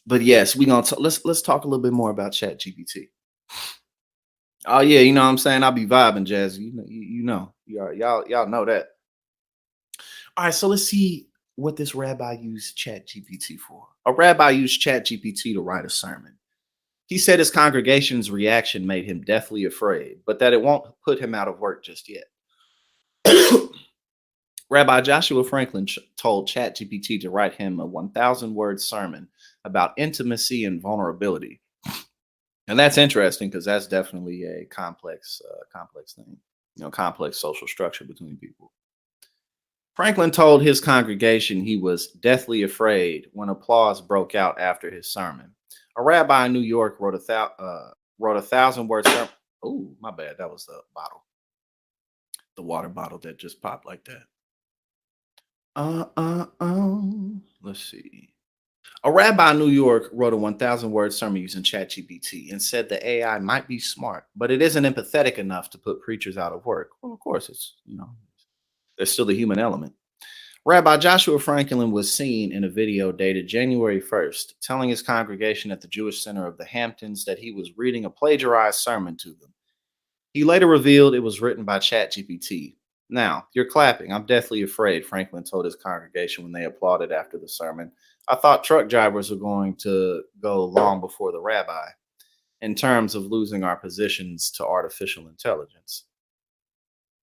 But yes, we gonna let's talk a little bit more about ChatGPT. Oh yeah, you know what I'm saying? I'll be vibing, Jazzy. Y'all know that. All right, so let's see what this rabbi used ChatGPT for. A rabbi used ChatGPT to write a sermon. He said his congregation's reaction made him deathly afraid, but that it won't put him out of work just yet. Rabbi Joshua Franklin told ChatGPT to write him a 1,000 word sermon about intimacy and vulnerability. And that's interesting because that's definitely a complex thing, complex social structure between people. Franklin told his congregation he was deathly afraid when applause broke out after his sermon. A rabbi in New York wrote a 1,000 word sermon. Oh, my bad. That was the bottle, the water bottle that just popped like that. Let's see. A rabbi in New York wrote a 1,000 word sermon using ChatGPT and said the AI might be smart, but it isn't empathetic enough to put preachers out of work. Well, of course, there's still the human element. Rabbi Joshua Franklin was seen in a video dated January 1st, telling his congregation at the Jewish Center of the Hamptons that he was reading a plagiarized sermon to them. He later revealed it was written by ChatGPT. Now, you're clapping. I'm deathly afraid, Franklin told his congregation when they applauded after the sermon. I thought truck drivers were going to go long before the rabbi in terms of losing our positions to artificial intelligence.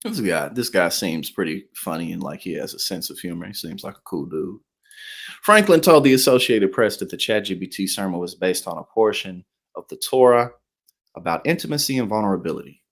This guy seems pretty funny and like he has a sense of humor. He seems like a cool dude. Franklin told the Associated Press that the ChatGPT sermon was based on a portion of the Torah about intimacy and vulnerability.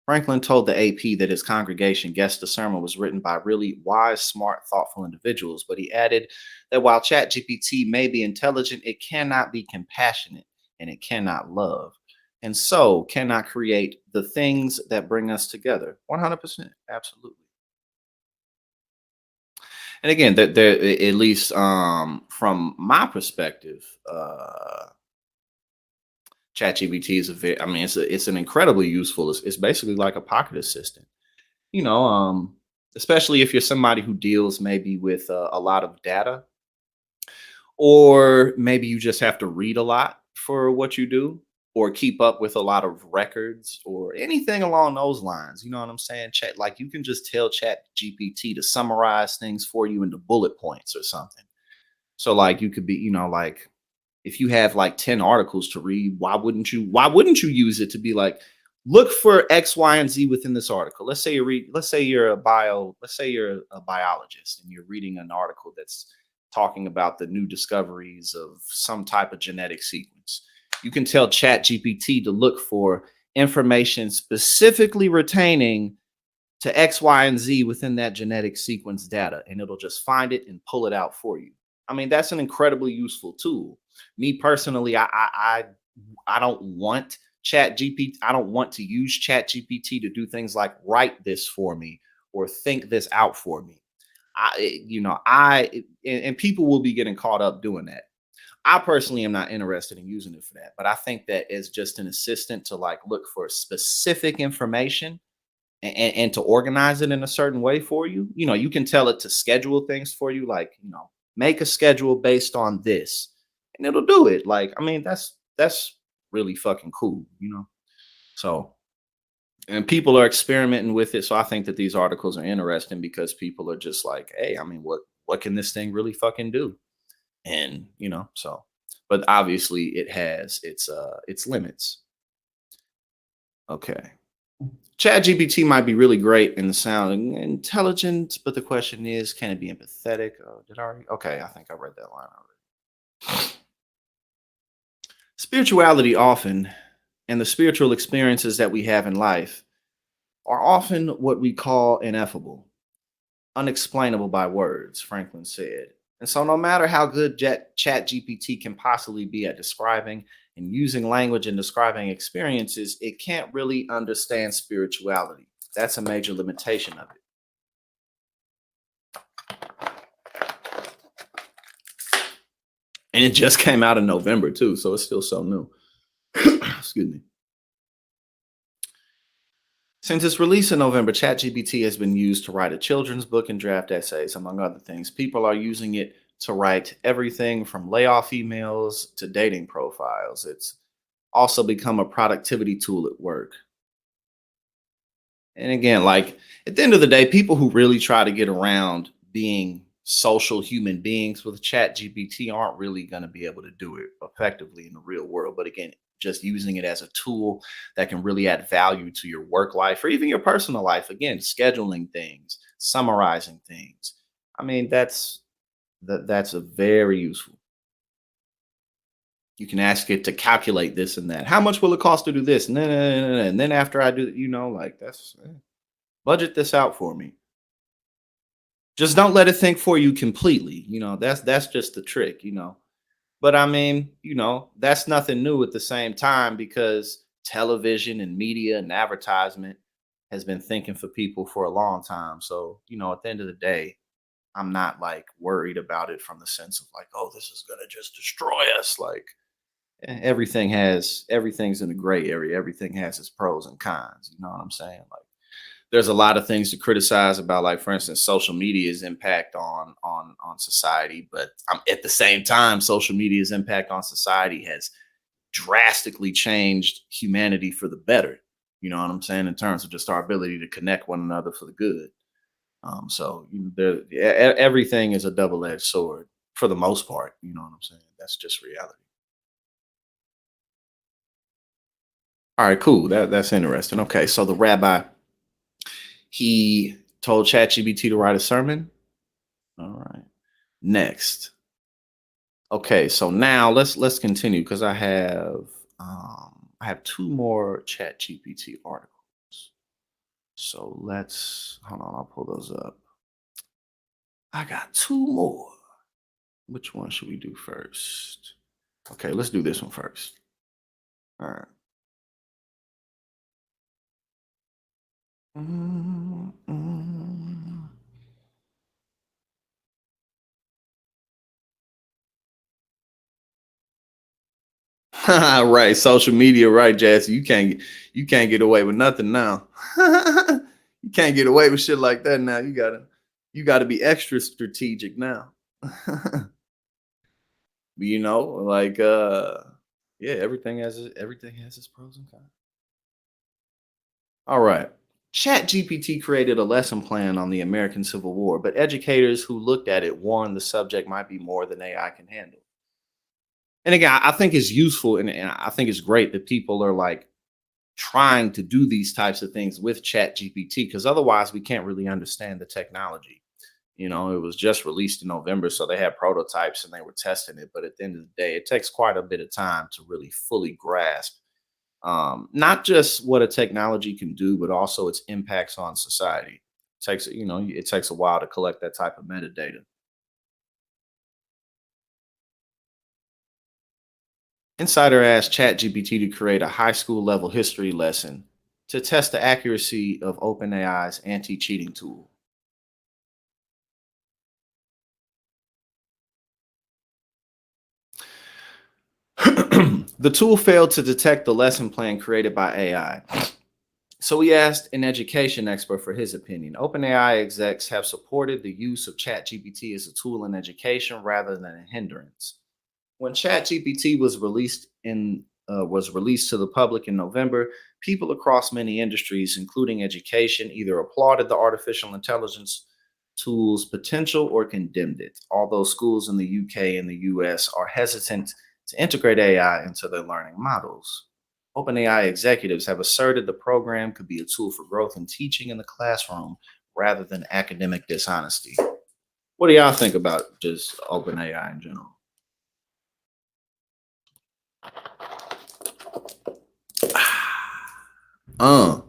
Franklin told the AP that his congregation guessed the sermon was written by really wise, smart, thoughtful individuals, but he added that while ChatGPT may be intelligent, it cannot be compassionate and it cannot love, and so cannot create the things that bring us together. 100%, absolutely. And again, at least from my perspective, ChatGPT is I mean, it's an incredibly useful. It's basically like a pocket assistant. You know, especially if you're somebody who deals maybe with a lot of data, or maybe you just have to read a lot for what you do, or keep up with a lot of records, or anything along those lines. You know what I'm saying? Chat, like you can just tell Chat GPT to summarize things for you into bullet points or something. So like you could be, like if you have like 10 articles to read, why wouldn't you use it to be like, look for X, Y, and Z within this article? Let's say you're a biologist and you're reading an article that's talking about the new discoveries of some type of genetic sequence. You can tell Chat GPT to look for information specifically retaining to X, Y, and Z within that genetic sequence data, and it'll just find it and pull it out for you. I mean, that's an incredibly useful tool. Me personally, I don't want Chat GPT. I don't want to use Chat GPT to do things like write this for me or think this out for me. And people will be getting caught up doing that. I personally am not interested in using it for that, but I think that as just an assistant to like look for specific information and to organize it in a certain way for you. You can tell it to schedule things for you, like, make a schedule based on this, and it'll do it. Like, I mean, that's really fucking cool. So, and people are experimenting with it. So I think that these articles are interesting because people are just like, hey, I mean, what can this thing really fucking do? And but obviously it has its limits. Okay. ChatGPT might be really great in the sound and intelligent, but the question is, can it be empathetic? Oh, did I already? Okay, I think I read that line already. Spirituality often, and the spiritual experiences that we have in life, are often what we call ineffable, unexplainable by words, Franklin said. And so, no matter how good ChatGPT can possibly be at describing and using language and describing experiences, it can't really understand spirituality. That's a major limitation of it. And it just came out in November, too, so it's still so new. Excuse me. Since its release in November, ChatGPT has been used to write a children's book and draft essays, among other things. People are using it to write everything from layoff emails to dating profiles. It's also become a productivity tool at work. And again, like at the end of the day, people who really try to get around being social human beings with chat GPT aren't really going to be able to do it effectively in the real world. But again, just using it as a tool that can really add value to your work life or even your personal life. Again, scheduling things, summarizing things. I mean, that's a very useful. You can ask it to calculate this and that. How much will it cost to do this? And then after I do, like that's budget this out for me. Just don't let it think for you completely. That's just the trick. But I mean, that's nothing new at the same time because television and media and advertisement has been thinking for people for a long time. So, at the end of the day, I'm not like worried about it from the sense of like, oh, this is gonna just destroy us. Like everything's in a gray area. Everything has its pros and cons. You know what I'm saying? Like there's a lot of things to criticize about, like for instance, social media's impact on society. But at the same time, social media's impact on society has drastically changed humanity for the better. You know what I'm saying? In terms of just our ability to connect one another for the good. So everything is a double-edged sword for the most part. You know what I'm saying? That's just reality. All right, cool. That's interesting. Okay, so the rabbi he told ChatGPT to write a sermon. All right. Next. Okay, so now let's continue because I have two more ChatGPT articles. So let's hold on. I'll pull those up. I got two more. Which one should we do first? Okay, let's do this one first. All right. Mm, mm. Right, social media, right, Jazz. You can't get away with nothing now. You can't get away with shit like that now. You gotta be extra strategic now. Like yeah, everything has its pros and cons. All right. Chat GPT created a lesson plan on the American Civil War, but educators who looked at it warned the subject might be more than AI can handle. And again, I think it's useful and I think it's great that people are like trying to do these types of things with chat gpt because otherwise we can't really understand the technology. It was just released in November, so they had prototypes and they were testing it, but at the end of the day it takes quite a bit of time to really fully grasp not just what a technology can do but also its impacts on society. It takes a while to collect that type of metadata. Insider asked ChatGPT to create a high school level history lesson to test the accuracy of OpenAI's anti cheating tool. The tool failed to detect the lesson plan created by AI. So we asked an education expert for his opinion. OpenAI execs have supported the use of ChatGPT as a tool in education rather than a hindrance. When ChatGPT was released to the public in November, people across many industries, including education, either applauded the artificial intelligence tool's potential or condemned it. Although schools in the UK and the US are hesitant to integrate AI into their learning models. OpenAI executives have asserted the program could be a tool for growth in teaching in the classroom rather than academic dishonesty. What do y'all think about just OpenAI in general? Uh,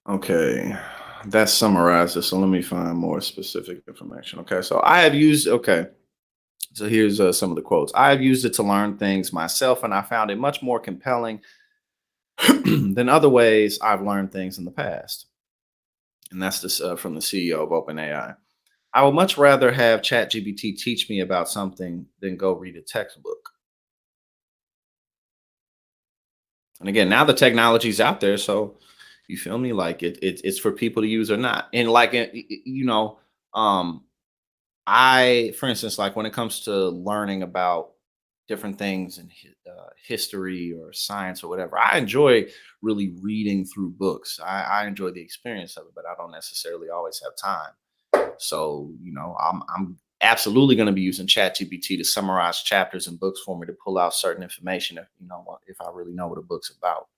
okay. That summarizes. So let me find more specific information. Okay. Okay. So here's some of the quotes. I have used it to learn things myself, and I found it much more compelling than other ways I've learned things in the past. And that's this from the CEO of OpenAI. I would much rather have ChatGPT teach me about something than go read a textbook. And again, now the technology's out there, so You feel me? Like it's for people to use or not. And like um for instance, like when it comes to learning about different things in history or science or whatever, I enjoy really reading through books. I enjoy the experience of it, but I don't necessarily always have time. So, I'm absolutely going to be using ChatGPT to summarize chapters and books for me to pull out certain information if I really know what a book's about.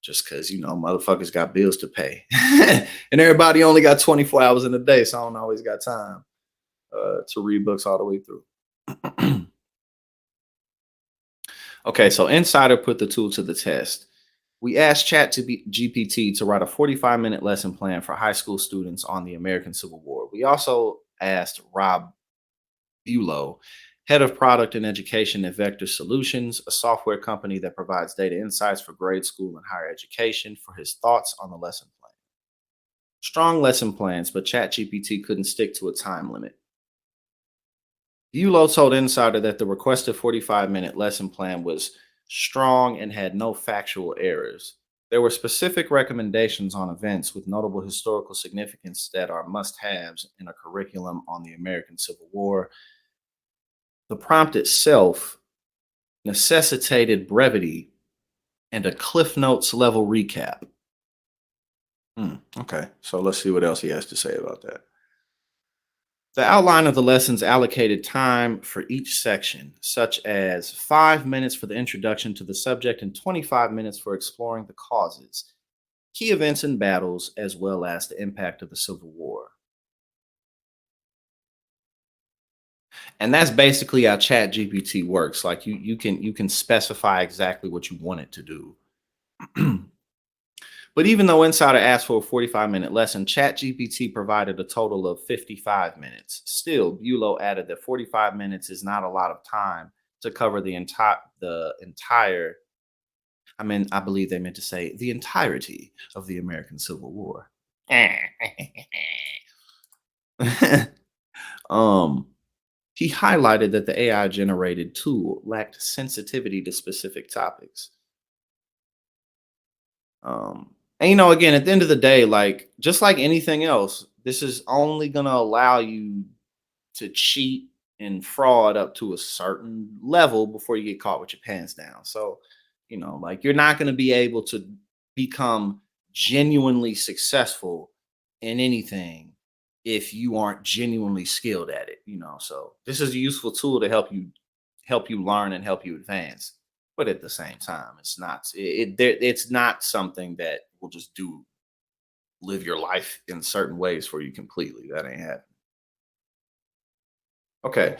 Just because motherfuckers got bills to pay, and everybody only got 24 hours in a day, so I don't always got time to read books all the way through. Okay, so Insider put the tool to the test. We asked GPT to write a 45-minute lesson plan for high school students on the American Civil War. We also asked Rob Bulow, head of product and education at Vector Solutions, a software company that provides data insights for grade school and higher education, for his thoughts on the lesson plan. Strong lesson plans, but ChatGPT couldn't stick to a time limit. Bulow told Insider that the requested 45-minute lesson plan was strong and had no factual errors. There were specific recommendations on events with notable historical significance that are must haves in a curriculum on the American Civil War. The prompt itself necessitated brevity and a Cliff Notes level recap. Okay, so let's see what else he has to say about that. The outline of the lessons allocated time for each section, such as 5 minutes for the introduction to the subject and 25 minutes for exploring the causes, key events and battles, as well as the impact of the Civil War. And that's basically how ChatGPT works. Like you can specify exactly what you want it to do. But even though Insider asked for a 45-minute lesson, ChatGPT provided a total of 55 minutes. Still, Bulow added that 45 minutes is not a lot of time to cover the entire. I mean, I believe they meant to say the entirety of the American Civil War. um, he highlighted that the AI generated tool lacked sensitivity to specific topics. And again, at the end of the day, like just like anything else, this is only going to allow you to cheat and fraud up to a certain level before you get caught with your pants down. So, like you're not going to be able to become genuinely successful in anything if you aren't genuinely skilled at it. So this is a useful tool to help you learn and help you advance. But at the same time, it's not something that will just do live your life in certain ways for you completely. That ain't happening. Okay.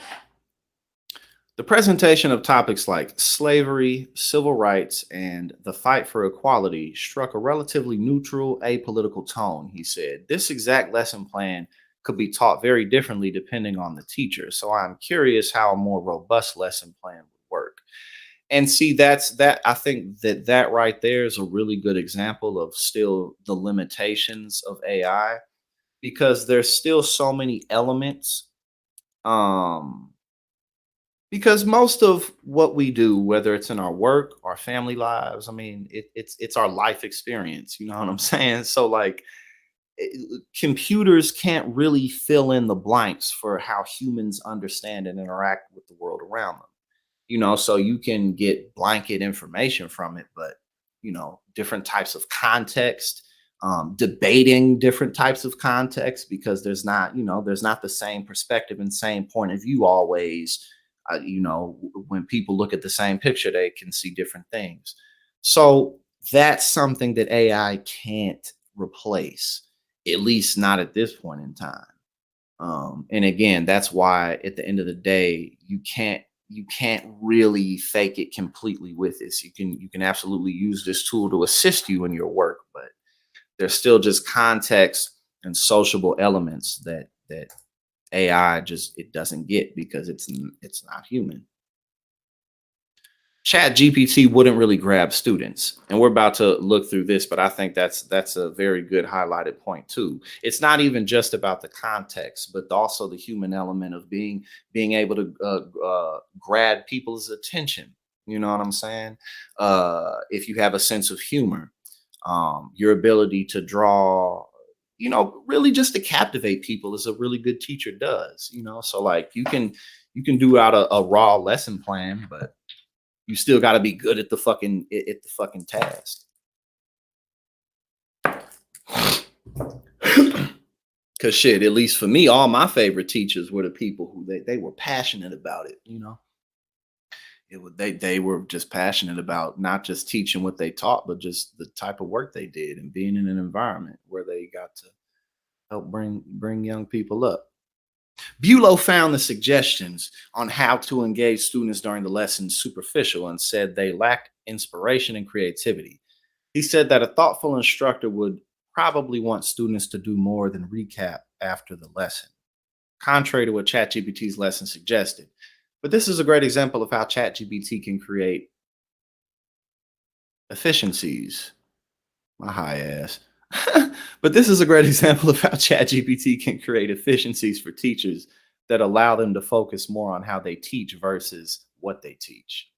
The presentation of topics like slavery, civil rights, and the fight for equality struck a relatively neutral, apolitical tone, he said. This exact lesson plan could be taught very differently depending on the teacher. So I'm curious how a more robust lesson plan would work. And see, I think that right there is a really good example of still the limitations of AI, because there's still so many elements. Um, because most of what we do, whether it's in our work, our family lives, I mean, it's our life experience. You know what I'm saying? So like, computers can't really fill in the blanks for how humans understand and interact with the world around them. So you can get blanket information from it, but different types of context, debating different types of context, because there's not the same perspective and same point of view always. When people look at the same picture, they can see different things. So that's something that AI can't replace, at least not at this point in time. And again, that's why at the end of the day, you can't really fake it completely with this. You can absolutely use this tool to assist you in your work, but there's still just context and sociable elements that AI just it doesn't get, because it's not human. Chat GPT wouldn't really grab students, and we're about to look through this, but I think that's a very good highlighted point too. It's not even just about the context, but also the human element of being able to grab people's attention. You know what I'm saying? If you have a sense of humor, Your ability to draw, really just to captivate people is a really good teacher does, so like you can do out a raw lesson plan, but you still got to be good at the fucking task. Cause shit, at least for me, all my favorite teachers were the people who they were passionate about it. They were just passionate about not just teaching what they taught, but just the type of work they did and being in an environment where they got to help bring young people up. Bulow found the suggestions on how to engage students during the lessons superficial and said they lacked inspiration and creativity. He said that a thoughtful instructor would probably want students to do more than recap after the lesson, contrary to what ChatGPT's lesson suggested. But this is a great example of how ChatGPT can create efficiencies. My high ass. But this is a great example of how ChatGPT can create efficiencies for teachers that allow them to focus more on how they teach versus what they teach.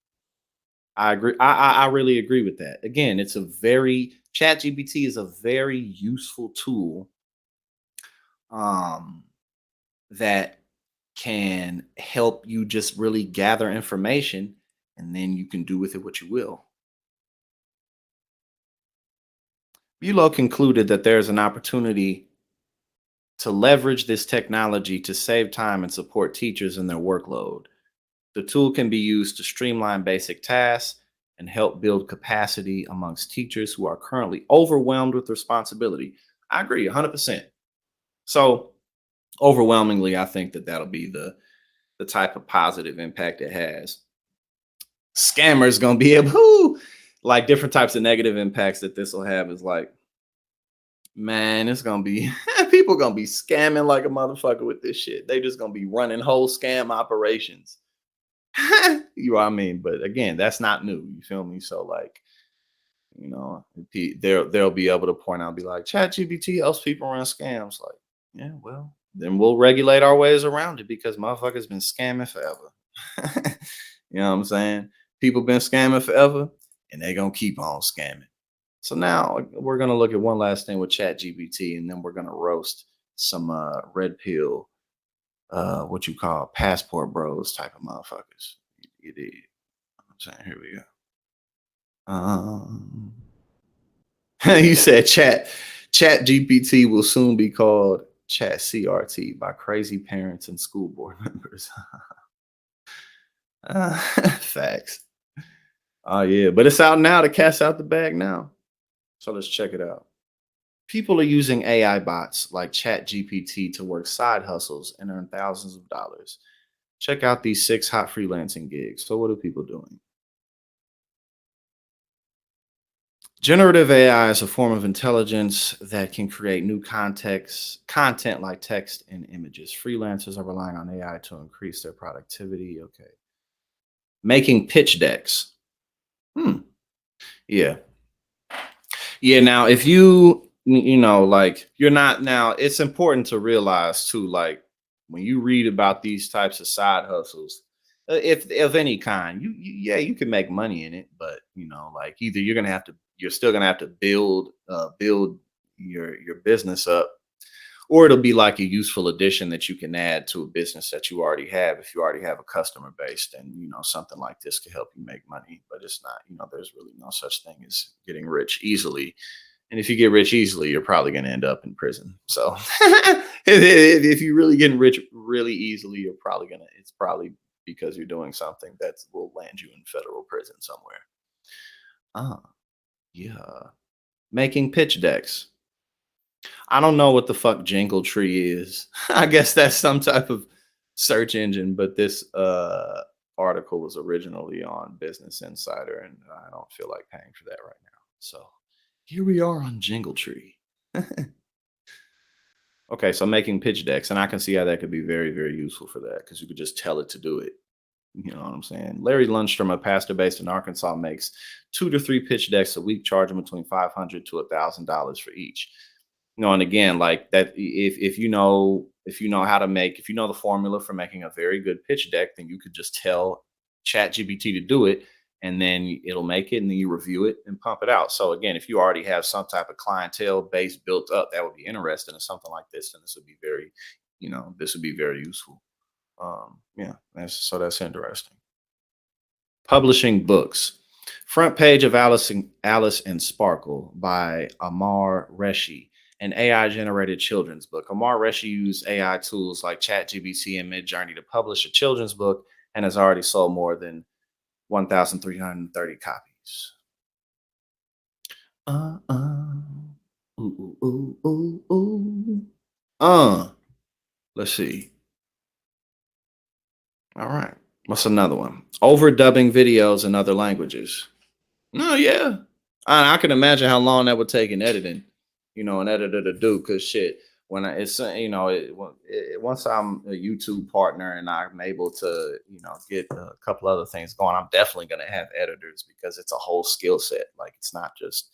I agree. I really agree with that. Again, it's a very ChatGPT is a very useful tool um, that can help you just really gather information, and then you can do with it what you will. Bulow concluded that there is an opportunity to leverage this technology to save time and support teachers in their workload. The tool can be used to streamline basic tasks and help build capacity amongst teachers who are currently overwhelmed with responsibility. I agree 100%. So, overwhelmingly, I think that that'll be the type of positive impact it has. Scammers gonna be able, like different types of negative impacts that this will have is like, man, it's gonna be people gonna be scamming like a motherfucker with this shit. They just gonna be running whole scam operations. You know what I mean? But again, that's not new. You feel me? So like, they'll be able to point out, be like, ChatGPT helps people run scams. Like, yeah, well, then we'll regulate our ways around it because motherfuckers been scamming forever. You know what I'm saying? People been scamming forever, and they gonna keep on scamming. So now we're gonna look at one last thing with ChatGPT, and then we're gonna roast some red pill, what you call passport bros type of motherfuckers. You did. I'm saying, here we go. Um, you said Chat GPT will soon be called Chat CRT by crazy parents and school board members. Facts. Oh yeah, but it's out now. The cat's out the bag now. So let's check it out. People are using AI bots like Chat GPT to work side hustles and earn thousands of dollars. Check out these 6 hot freelancing gigs. So what are people doing? Generative AI is a form of intelligence that can create new content like text and images. Freelancers are relying on AI to increase their productivity. Okay. Making pitch decks. Hmm. Yeah. Yeah. Now, if like you're not now, it's important to realize too, like when you read about these types of side hustles, if of any kind, yeah, you can make money in it, but like either you're still gonna have to build your business up, or it'll be like a useful addition that you can add to a business that you already have. If you already have a customer base, then something like this can help you make money. But it's not, there's really no such thing as getting rich easily. And if you get rich easily, you're probably going to end up in prison. So if you're really getting rich really easily, it's probably because you're doing something that will land you in federal prison somewhere. Ah, yeah. Making pitch decks. I don't know what the fuck Jingle Tree is. I guess that's some type of search engine, but this article was originally on Business Insider, and I don't feel like paying for that right now. So here we are on Jingle Tree. Okay, so making pitch decks, and I can see how that could be very, very useful for that because you could just tell it to do it. You know what I'm saying? Larry Lundstrom, a pastor based in Arkansas, makes 2 to 3 pitch decks a week, charging between $500 to $1,000 for each. And again, like that, if you know the formula for making a very good pitch deck, then you could just tell ChatGPT to do it, and then it'll make it, and then you review it and pump it out. So again, if you already have some type of clientele base built up, that would be interesting in something like this, and this would be very, this would be very useful. Yeah, that's interesting. Publishing books. Front page of Alice and Sparkle by Amar Reshi, an AI generated children's book. Amar Reshi used AI tools like ChatGPT and Midjourney to publish a children's book and has already sold more than 1,330 copies. Uh, uh, ooh, ooh, ooh, ooh, ooh. Uh, let's see. All right. What's another one? Overdubbing videos in other languages. No, yeah. I can imagine how long that would take in editing, an editor to do. Cause shit, when I, it's, once I'm a YouTube partner and I'm able to, get a couple other things going, I'm definitely going to have editors because it's a whole skill set. Like it's not just,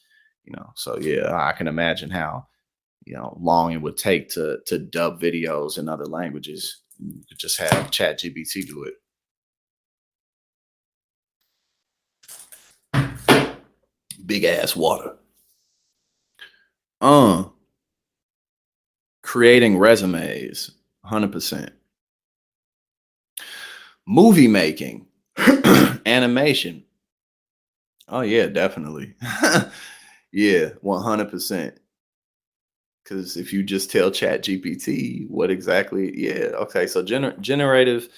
so yeah, I can imagine how, long it would take to dub videos in other languages. You could just have Chat GPT do it. Big ass water. Uh, Creating resumes, 100%. Movie making, animation. Oh yeah, definitely. Yeah, 100%. Because if you just tell Chat GPT what exactly, yeah, okay. So generative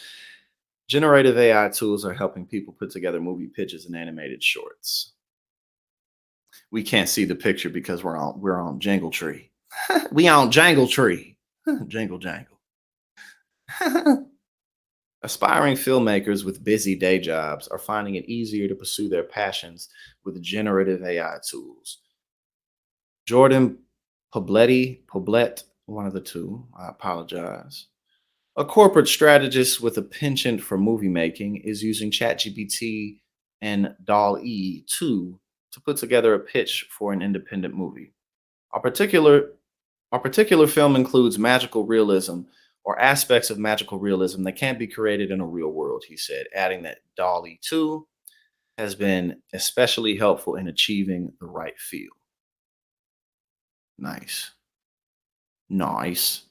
AI tools are helping people put together movie pitches and animated shorts. We can't see the picture because we're on Jangle Tree. We on Jangle Tree. Jangle Jangle. Aspiring filmmakers with busy day jobs are finding it easier to pursue their passions with generative AI tools. Jordan Poblet, one of the two, I apologize. A corporate strategist with a penchant for movie making is using ChatGPT and DALL-E 2 to put together a pitch for an independent movie. A particular Our particular film includes magical realism or aspects of magical realism that can't be created in a real world, he said, adding that Dolly 2 has been especially helpful in achieving the right feel. Nice. Nice.